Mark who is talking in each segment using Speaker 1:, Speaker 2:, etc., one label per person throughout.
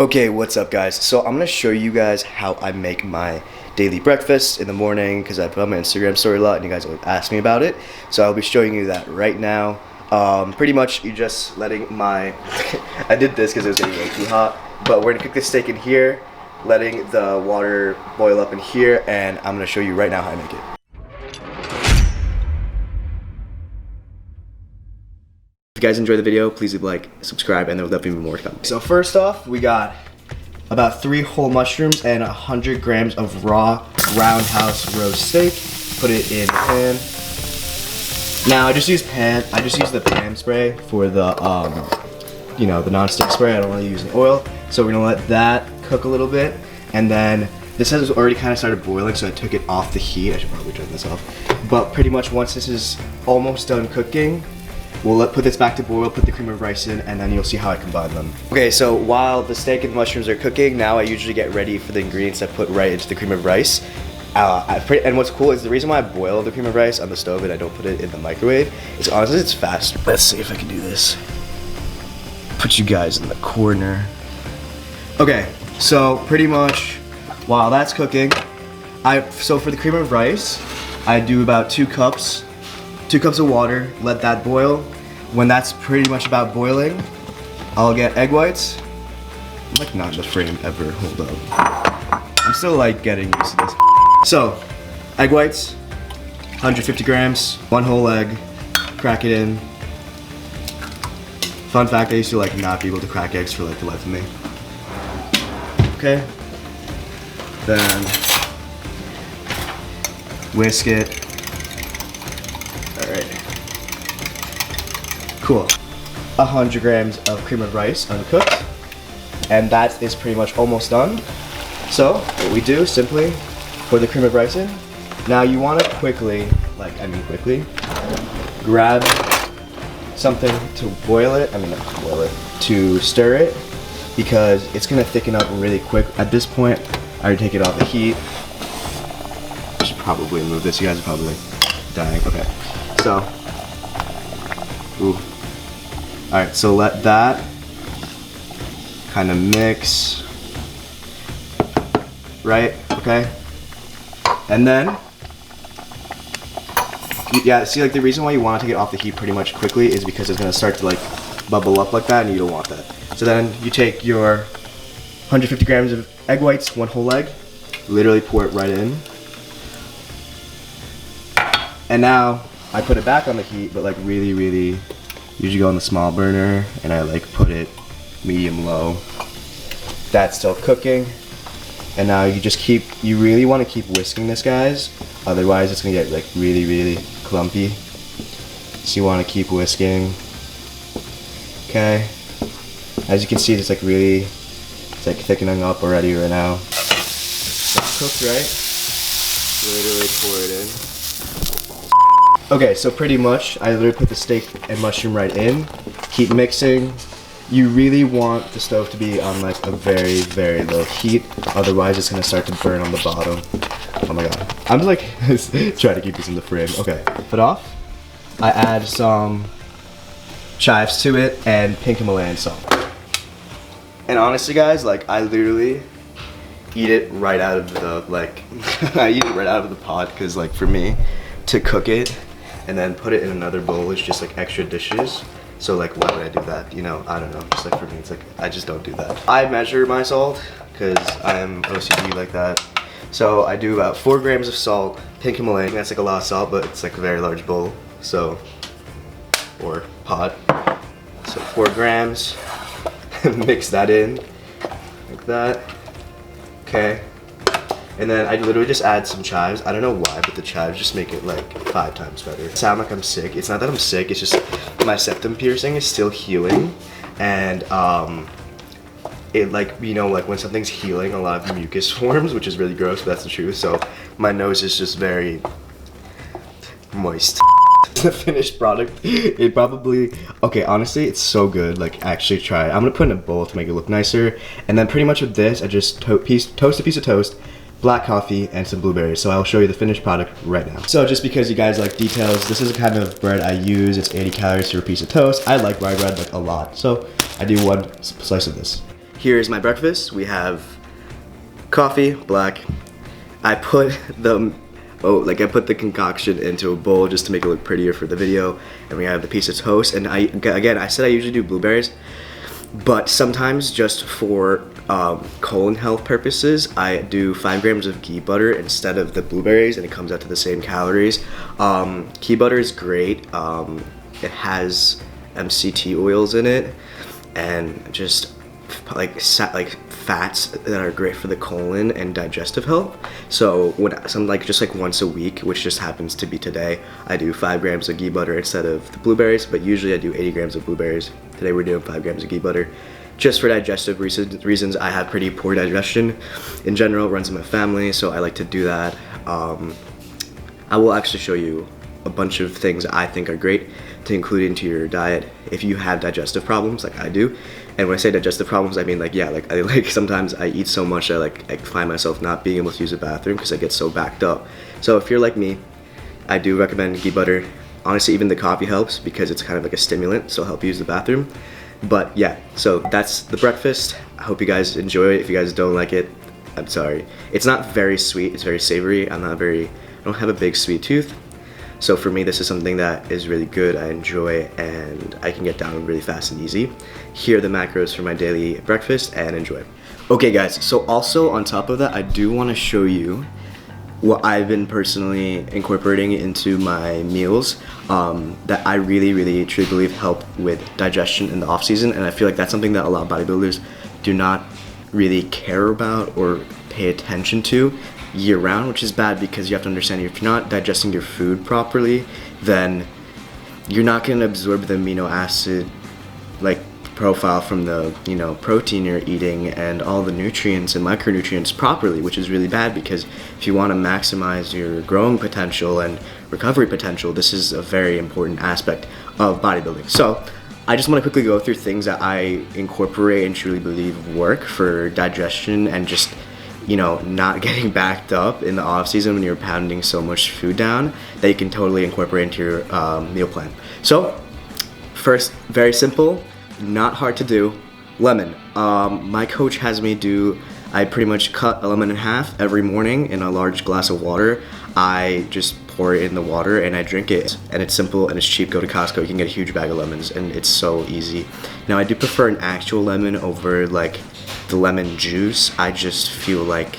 Speaker 1: Okay, what's up guys? So I'm gonna show you guys how I make my daily breakfast in the morning because I put on my Instagram story a lot and you guys always ask me about it. So I'll be showing you that right now. Pretty much you're just letting my, I did this because it was getting way too hot, but we're gonna cook this steak in here, letting the water boil up in here, and I'm gonna show you right now how I make it. If you guys enjoy the video, please leave a like, subscribe, and there will definitely be more coming. So first off, we got about 3 whole mushrooms and 100 grams of raw roundhouse roast steak. Put it in the pan. Now I just use the pan spray for the the non-stick spray. I don't really use any oil. So we're gonna let that cook a little bit, and then this has already kind of started boiling, so I took it off the heat. I should probably turn this off. But pretty much once this is almost done cooking, we'll put this back to boil, put the cream of rice in, and then you'll see how I combine them. Okay, so while the steak and the mushrooms are cooking, now I usually get ready for the ingredients I put right into the cream of rice. And what's cool is the reason why I boil the cream of rice on the stove and I don't put it in the microwave is honestly it's faster. Let's see if I can do this. Put you guys in the corner. Okay, so pretty much while that's cooking, so for the cream of rice, I do about 2 cups of water, let that boil. When that's pretty much about boiling, I'll get egg whites. I'm like not in the frame ever, hold up. I'm still like getting used to this. So, egg whites, 150 grams, 1 whole egg, crack it in. Fun fact, I used to like not be able to crack eggs for like the life of me. Okay, then whisk it. Alright. Cool. 100 grams of cream of rice uncooked. And that is pretty much almost done. So, what we do simply pour the cream of rice in. Now you want to quickly grab something to boil it. To stir it, because it's gonna thicken up really quick. At this point, I already take it off the heat. I should probably move this. You guys are probably dying. Okay. So, alright, so let that kind of mix, right? Okay. And then, yeah, see, like the reason why you want to take it off the heat pretty much quickly is because it's going to start to like bubble up like that and you don't want that. So then you take your 150 grams of egg whites, 1 whole egg, literally pour it right in. And now I put it back on the heat, but like really usually go on the small burner, and I like put it medium low. That's still cooking. And now you really want to keep whisking this, guys, otherwise it's gonna get like really clumpy. So you want to keep whisking. Okay, as you can see, it's like thickening up already right now. It's cooked, right? Literally pour it in. Okay, so pretty much I literally put the steak and mushroom right in. Keep mixing. You really want the stove to be on like a very low heat, otherwise it's gonna start to burn on the bottom. Oh my god. I'm just like trying to keep this in the frame. Okay, put off. I add some chives to it and pink Himalayan salt. And honestly guys, like I literally eat it right out of the I eat it right out of the pot, because like for me to cook it and then put it in another bowl is just like extra dishes. So like, why would I do that? You know, I don't know. Just like for me, it's like, I just don't do that. I measure my salt because I am OCD like that. So I do about 4 grams of salt, pink Himalayan. That's like a lot of salt, but it's like a very large bowl. So, or pot. So 4 grams, mix that in like that. Okay. And then I literally just add some chives. I don't know why, but the chives just make it like 5 times better. I sound like I'm sick. It's not that I'm sick, it's just my septum piercing is still healing. And it like, you know, like when something's healing, a lot of mucus forms, which is really gross, but that's the truth. So my nose is just very moist. The finished product, it probably, okay, honestly, it's so good. Like, actually try it. I'm gonna put it in a bowl to make it look nicer. And then pretty much with this, I just toast a piece of toast, black coffee, and some blueberries. So I'll show you the finished product right now. So just because you guys like details, this is the kind of bread I use. It's 80 calories for a piece of toast. I like rye bread like a lot, so I do 1 slice of this. here's my breakfast. We have coffee, black. I put the concoction into a bowl just to make it look prettier for the video. And we have the piece of toast. And I said I usually do blueberries, but sometimes just for colon health purposes, I do 5 grams of ghee butter instead of the blueberries, and it comes out to the same calories. Ghee butter is great. It has MCT oils in it, and just like fats that are great for the colon and digestive health. So just once a week, which just happens to be today, I do 5 grams of ghee butter instead of the blueberries, but usually I do 80 grams of blueberries. Today we're doing 5 grams of ghee butter. Just for digestive reasons, I have pretty poor digestion in general, runs in my family, so I like to do that. I will actually show you a bunch of things I think are great to include into your diet if you have digestive problems like I do. And when I say digestive problems, I mean sometimes I eat so much I find myself not being able to use the bathroom because I get so backed up. So if you're like me, I do recommend ghee butter. Honestly, even the coffee helps because it's kind of like a stimulant, so it'll help you use the bathroom. But yeah, so that's the breakfast. I hope you guys enjoy it. If you guys don't like it, I'm sorry. It's not very sweet, it's very savory. I don't have a big sweet tooth. So for me, this is something that is really good, I enjoy, and I can get down really fast and easy. Here are the macros for my daily breakfast, and enjoy. Okay guys, so also on top of that, I do want to show you what I've been personally incorporating into my meals that I really truly believe help with digestion in the off season. And I feel like that's something that a lot of bodybuilders do not really care about or pay attention to year round, which is bad because you have to understand if you're not digesting your food properly, then you're not going to absorb the amino acid profile from the protein you're eating and all the nutrients and micronutrients properly, which is really bad because if you want to maximize your growing potential and recovery potential, this is a very important aspect of bodybuilding. So I just want to quickly go through things that I incorporate and truly believe work for digestion and just not getting backed up in the off season when you're pounding so much food down, that you can totally incorporate into your meal plan. So first, very simple, not hard to do, lemon. My coach has me I pretty much cut a lemon in half every morning in a large glass of water. I just pour it in the water and I drink it, and it's simple and it's cheap. Go to Costco, you can get a huge bag of lemons, and it's so easy. Now I do prefer an actual lemon over the lemon juice. I just feel like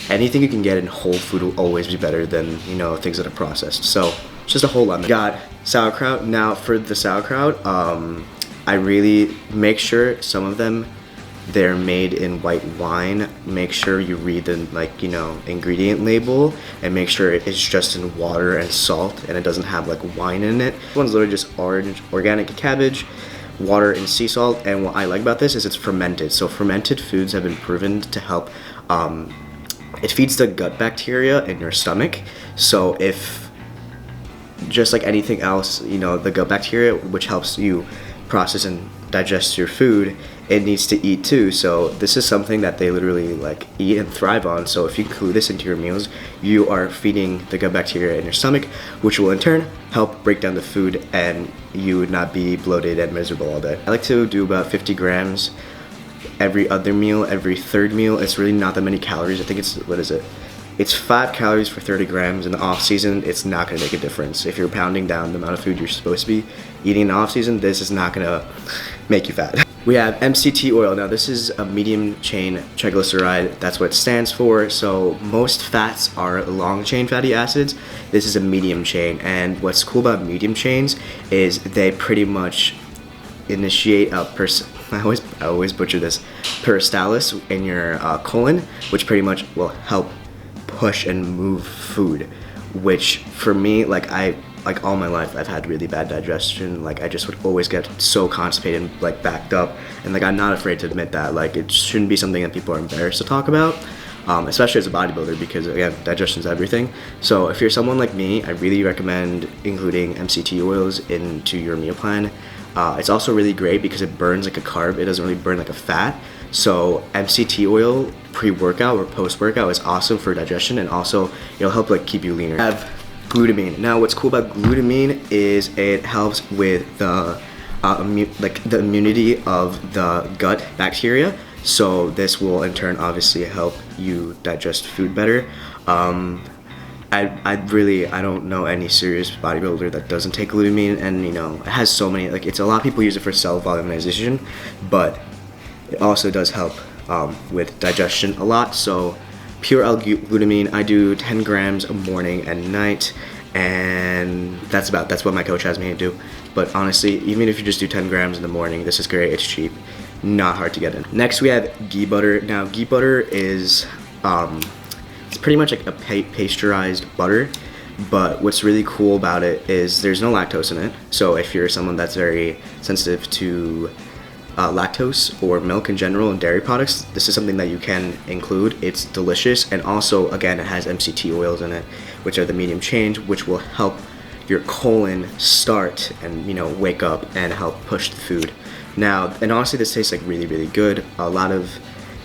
Speaker 1: anything you can get in whole food will always be better than things that are processed. So just a whole lemon. Got sauerkraut. Now for the sauerkraut, I really make sure some of them, they're made in white wine. Make sure you read the ingredient label and make sure it's just in water and salt and it doesn't have wine in it. This one's literally just organic cabbage, water and sea salt. And what I like about this is it's fermented. So fermented foods have been proven to help, it feeds the gut bacteria in your stomach. So if, just like anything else, the gut bacteria, which helps you process and digest your food, it needs to eat too. So this is something that they literally eat and thrive on. So if you include this into your meals, you are feeding the gut bacteria in your stomach, which will in turn help break down the food and you would not be bloated and miserable all day. I like to do about 50 grams every other meal, every third meal. It's really not that many calories. I think it's 5 calories for 30 grams. In the off season, it's not going to make a difference. If you're pounding down the amount of food you're supposed to be eating in the off season, this is not going to make you fat. We have MCT oil. Now this is a medium chain triglyceride. That's what it stands for. So most fats are long chain fatty acids. This is a medium chain. And what's cool about medium chains is they pretty much initiate a I always butcher this, peristalsis in your colon, which pretty much will help push and move food, which for me, all my life I've had really bad digestion. I just would always get so constipated and backed up, and I'm not afraid to admit that. It shouldn't be something that people are embarrassed to talk about, especially as a bodybuilder, because again, digestion's everything. So if you're someone like me, I really recommend including MCT oils into your meal plan. It's also really great because it burns like a carb. It doesn't really burn like a fat. So MCT oil pre-workout or post-workout is awesome for digestion, and also it'll help keep you leaner. I have glutamine. Now what's cool about glutamine is it helps with the the immunity of the gut bacteria. So this will in turn obviously help you digest food better. I don't know any serious bodybuilder that doesn't take glutamine, and you know, it has so many, like, it's a lot of people use it for cell volumization, but it also does help with digestion a lot. So pure L-glutamine, I do 10 grams a morning and night, and that's what my coach has me do. But honestly, even if you just do 10 grams in the morning, this is great. It's cheap, not hard to get in. Next we have ghee butter. Now ghee butter is it's pretty much like a pasteurized butter, but what's really cool about it is there's no lactose in it. So if you're someone that's very sensitive to lactose or milk in general and dairy products, this is something that you can include. It's delicious, and also again it has MCT oils in it, which are the medium chain, which will help your colon start and, you know, wake up and help push the food. Now, and honestly, this tastes like really, really good.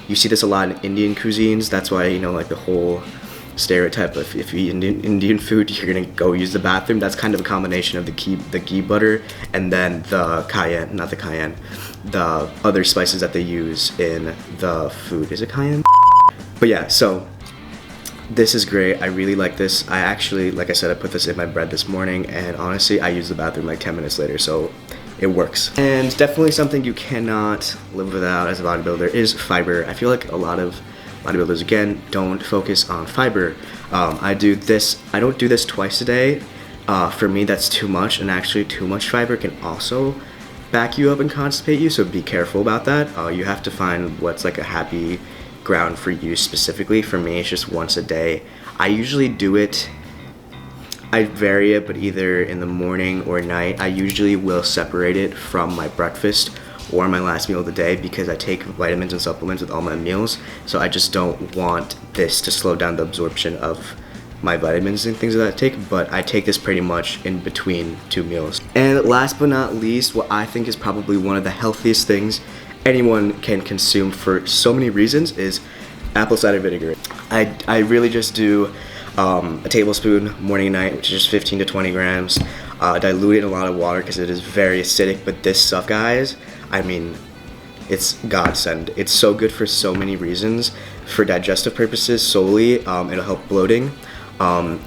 Speaker 1: You see this a lot in Indian cuisines. That's why, you know, like the whole stereotype of if you eat Indian food, you're gonna go use the bathroom. That's kind of a combination of the ghee butter and then the other spices that they use in the food. Is it cayenne? But yeah, so this is great. I really like this. I actually, like I said, I put this in my bread this morning, and honestly, I used the bathroom like 10 minutes later, so it works. And definitely something you cannot live without as a bodybuilder is fiber. I feel like a lot of bodybuilders, again, don't focus on fiber. I don't do this twice a day. For me, that's too much, and actually too much fiber can also back you up and constipate you, so be careful about that. You have to find what's like a happy ground for you specifically. For me, it's just once a day. I usually do it, I vary it, but either in the morning or night. I usually will separate it from my breakfast or my last meal of the day, because I take vitamins and supplements with all my meals, so I just don't want this to slow down the absorption of my vitamins and things that I take, but I take this pretty much in between 2 meals. And last but not least, what I think is probably one of the healthiest things anyone can consume for so many reasons is apple cider vinegar. I really just do a tablespoon morning and night, which is just 15 to 20 grams. Dilute it in a lot of water because it is very acidic, but this stuff, guys, I mean, it's godsend. It's so good for so many reasons. For digestive purposes solely, it'll help bloating.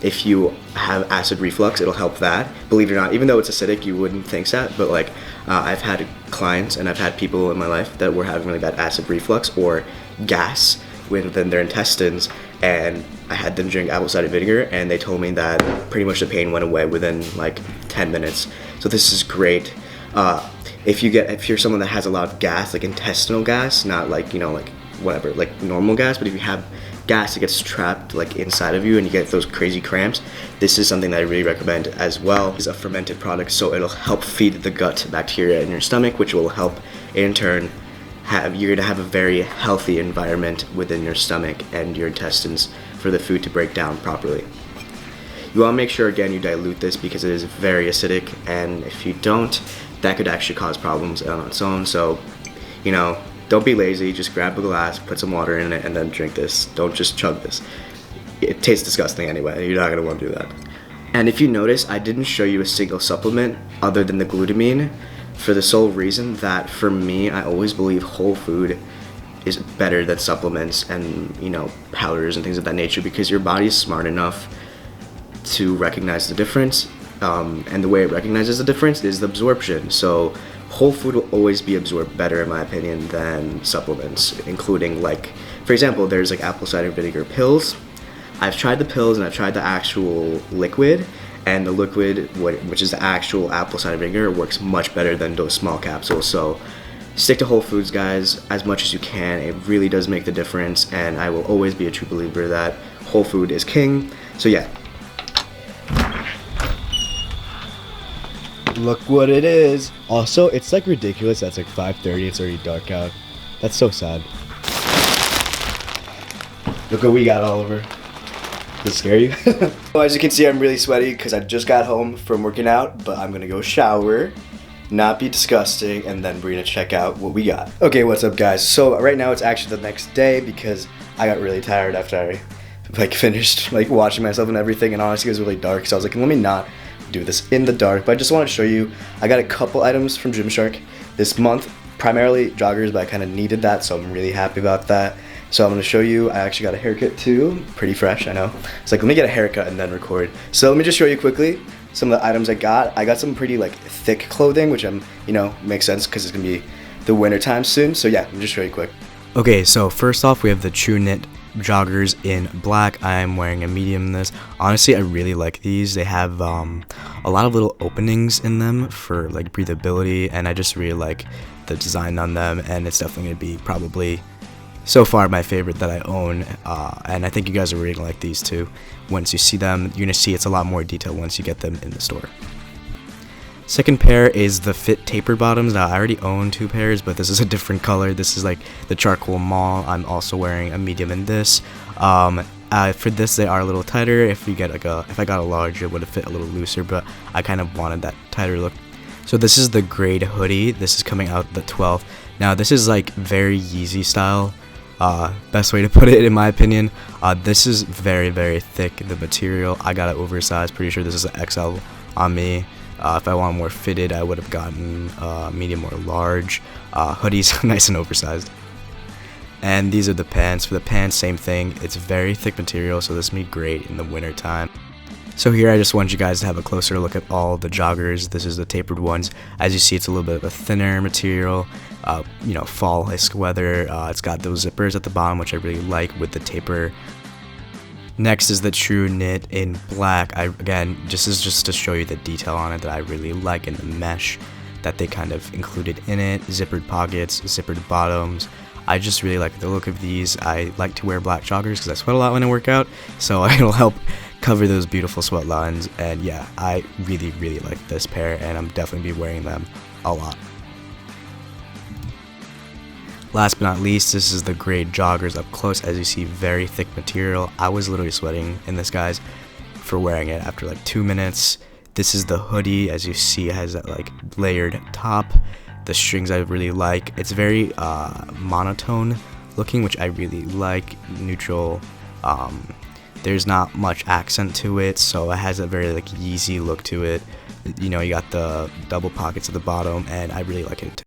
Speaker 1: If you have acid reflux, it'll help that. Believe it or not, even though it's acidic, you wouldn't think that, but like I've had clients and I've had people in my life that were having really bad acid reflux or gas within their intestines, and I had them drink apple cider vinegar, and they told me that pretty much the pain went away within like 10 minutes. So this is great. If you're someone that has a lot of gas, like intestinal gas, not like, you know, like whatever, like normal gas, but if you have gas that gets trapped like inside of you and you get those crazy cramps, this is something that I really recommend as well. It's a fermented product, so it'll help feed the gut bacteria in your stomach, which will help in turn you're gonna have a very healthy environment within your stomach and your intestines for the food to break down properly. You want to make sure, again, you dilute this because it is very acidic, and if you don't, that could actually cause problems on its own. So, you know, don't be lazy, just grab a glass, put some water in it, and then drink this. Don't just chug this. It tastes disgusting anyway. You're not going to want to do that. And if you notice, I didn't show you a single supplement other than the glutamine, for the sole reason that for me, I always believe whole food is better than supplements and, you know, powders and things of that nature, because your body is smart enough to recognize the difference, and the way it recognizes the difference is the absorption. So whole food will always be absorbed better, in my opinion, than supplements, including, like, for example, there's like apple cider vinegar pills. I've tried the pills and I've tried the actual liquid, and the liquid, which is the actual apple cider vinegar, works much better than those small capsules. So stick to whole foods, guys, as much as you can. It really does make the difference, and I will always be a true believer that whole food is king. So yeah. Look what it is. Also, it's like ridiculous that's like 5:30, it's already dark out. That's so sad. Look what we got, Oliver. Does it scare you? Well, as you can see, I'm really sweaty because I just got home from working out, but I'm gonna go shower, not be disgusting, and then we're gonna check out what we got. Okay, what's up, guys? So right now it's actually the next day because I got really tired after I like finished like watching myself and everything, and honestly it was really dark, so I was like, let me not do this in the dark. But I just want to show you, I got a couple items from Gymshark this month. primarily joggers, but I kind of needed that, so I'm really happy about that. So I'm going to show you, I actually got a haircut too, pretty fresh, I know. It's like, let me get a haircut and then record. So let me just show you quickly some of the items I got. I got some pretty like thick clothing, which makes sense because it's going to be the winter time soon. So yeah, let me just show you quick. Okay, so first off, we have the True Knit joggers in black. I'm wearing a medium in this. Honestly, I really like these. They have a lot of little openings in them for like breathability, and I just really like the design on them, and it's definitely going to be probably so far my favorite that I own, and I think you guys are really going to like these too. Once you see them, you're going to see it's a lot more detail once you get them in the store. Second pair is the Fit tapered bottoms. Now, I already own 2 pairs, but this is a different color. This is like the charcoal mauve. I'm also wearing a medium in this. For this, they are a little tighter. If I got a large, it would have fit a little looser, but I kind of wanted that tighter look. So this is the grade hoodie. This is coming out the 12th. Now, this is like very Yeezy style. Best way to put it in my opinion. This is very, very thick, the material. I got it oversized. Pretty sure this is an XL on me. If I want more fitted, I would have gotten medium or large. Hoodies, nice and oversized. And these are the pants. For the pants, same thing. It's very thick material, so this will be great in the winter time. So here I just want you guys to have a closer look at all the joggers. This is the tapered ones. As you see, it's a little bit of a thinner material. Fall-esque weather. It's got those zippers at the bottom, which I really like with the taper. Next is the True Knit in black. This is just to show you the detail on it that I really like, and the mesh that they kind of included in it. Zippered pockets, zippered bottoms. I just really like the look of these. I like to wear black joggers because I sweat a lot when I work out, so it'll help cover those beautiful sweat lines. And yeah, I really, really like this pair, and I'm definitely be wearing them a lot. Last but not least, this is the grade joggers up close. As you see, very thick material. I was literally sweating in this, guys, for wearing it after like 2 minutes. This is the hoodie. As you see, it has that like layered top. The strings I really like. It's very monotone looking, which I really like. Neutral. There's not much accent to it, so it has a very like Yeezy look to it. You got the double pockets at the bottom, and I really like it.